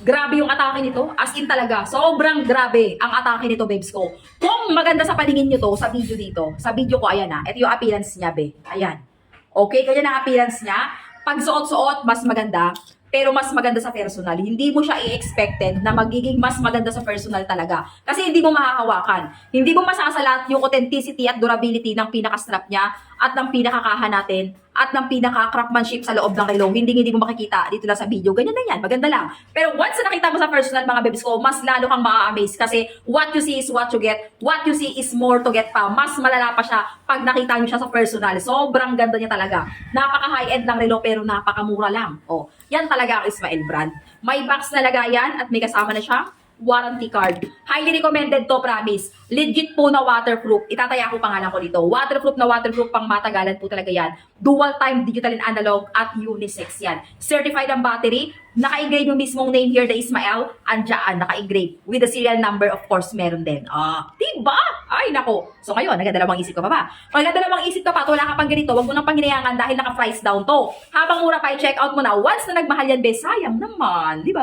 Grabe yung atake nito. As in talaga, sobrang grabe ang atake nito, babes ko. Kung maganda sa paningin nyo to, sa video dito, sa video ko, ayan na. Ito yung appearance niya, be. Ayan. Okay, kanya ang appearance niya. Pag suot-suot, mas maganda. Pero mas maganda sa personal. Hindi mo siya i-expected na magiging mas maganda sa personal talaga. Kasi hindi mo mahahawakan. Hindi mo masasalat yung authenticity at durability ng pinaka-strap niya at ng pinaka-kaha natin at ng pinaka-craftsmanship sa loob ng relo. Hindi mo makikita dito lang sa video. Ganyan na yan. Maganda lang. Pero once na nakita mo sa personal, mga bebs ko, mas lalo kang ma-amaze kasi what you see is what you get. What you see is more to get pa. Mas malala pa siya pag nakita nyo siya sa personal. Sobrang ganda niya talaga. Napaka-high-end ng relo pero napaka-mura lang. Oh, yan talaga ang Ismael brand. May box na lagayan at may kasama na siyang warranty card. Highly recommended to, promise. Legit po na waterproof. Itataya ko pangalan ko dito. Waterproof na waterproof, pang matagalan po talaga yan. Dual time digital and analog at unisex yan. Certified ang battery. Naka-engrave yung mismong name here, the Ismael. Andiyan, naka-engrave. With the serial number, of course, meron din. Diba? Ay, nako. So ngayon, nagadalawang isip ka pa ba? Pag nagadalawang isip ka pa, wala ka pang ganito, wag mo nang panghinayangan dahil naka-price down to. Habang mura pa, i-check out mo na. Once na nagmahal yan, be, sayang naman. Diba?